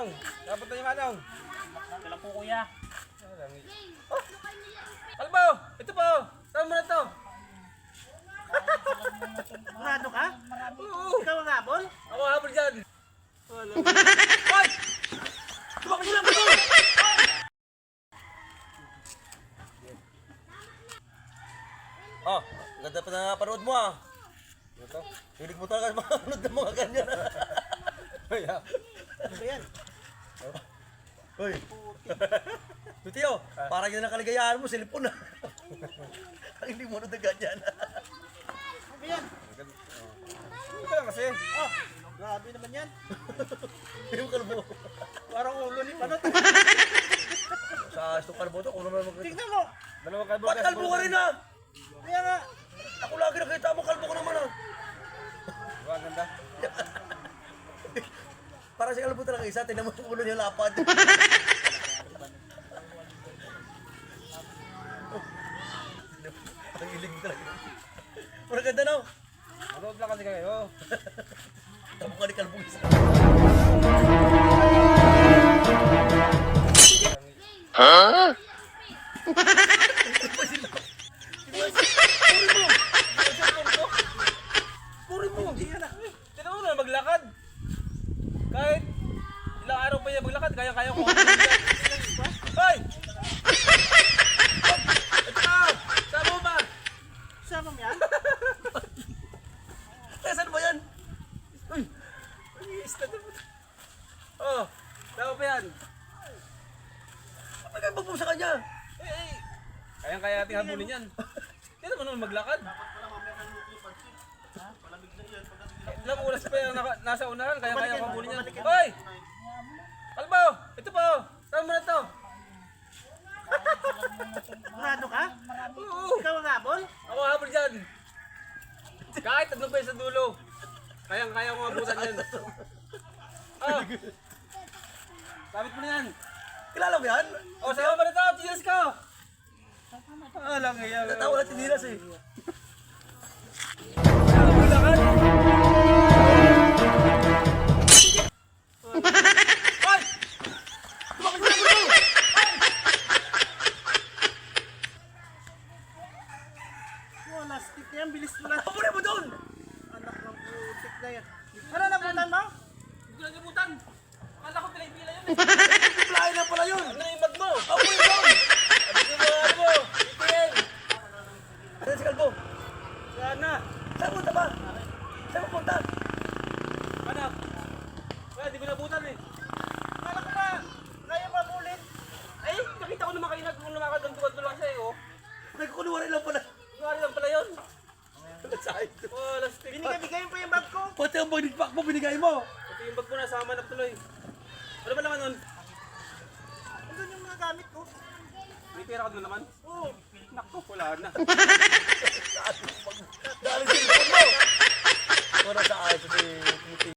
Manong. Dapat na yung Manong. Kailan po kuya? Oh! Kalbo! Ito po! Saan mo na to? Rado ka? Oo! Ikaw ang habol? Ako habol dyan! Hoy! Tumakbo lang mo to! Oh, ganda pa na panood mo ah. Ito. Hilig mo talaga manood ng mga ganyan. Hoy ah. Ano ba yan? Hoy. Tutiyo, parang yun ang kaligayahan mo, silipon na. Ang hindi mo na ganyan. Ano ba yan? Ito lang kasi. Oh, grabe naman yan. Yung kalbo. Parang ulo ni Panot. Sa itong kalbo to, kung naman mag... Tingnan mo. Dalawang kalbo. Ba't kalbo ka rin ah? Kaya nga. Ako lagi nakita mo, kalbo ko naman ah. Ang ganda. Para si kalbo talaga isa, tingnan mo yung ulo niya lapad. Ang ilig mo talaga. Ang ganda no? Manood lang kasi kayo. Tamo ka ni kalbo isa. Huh? Puri mo! Tignan mo na maglakad. Kahit ilang araw pa yan maglakad, kaya-kaya ko. Hoy! Ito ka! Saan mo ba? Sama mo yan? Saan ba yan? Uy! Oh! Saan ba yan? Bakit ba sa kanya? Eh! Kayang-kaya ating habulin yan. Tignan mo naman maglakad. Ilang oras pa yung nasa unahan, kaya-kaya ko habulin yan. Hoy! Kalbo! Ito po! Saan mo na to? Rado ka? Oo! Ikaw ang habol? Ako habol dyan! Kahit tatlong pa sa dulo. Kayang-kaya mo mabutan yan. Oh! Sabit mo na yan. Kilala mo yan? Oh, sama ba na to? Tinilas ka! Ah, lang yan. Natawa na tinilas eh. Maglakad! Hoy! Tumakbo sa dulo! Oh, lastik na yan. Bilis mo na. Pabuli mo doon! Anak ng putik na yan. Ano nabutan mo? Hindi ko nagabutan. Akala ko pilay-pilay yun eh. Pilay na pala yun. Ano yung bag mo? Pabuli doon! Ano yung mga mo? Itin! Ano si Kalbo? Sana. Saan punta ba? Saan mo punta? Anak. Wala, di ko nabutan eh. Kala ko ba? Kaya mabulit. Eh, nakita ko naman kayo kung lumakad-ganto-ganto lang siya eh oh. Nagkukunwari lang pala. Kunwari lang pala yun. Side. Oh, lastik. Binigay-bigayin pa yung bag ko. Pati ang bag mo binigay mo. Pati yung bag mo nasama na tuloy. Ano ba naman nun? Andun yung mga gamit ko. May pera ka doon naman? Oo. Naku, wala na.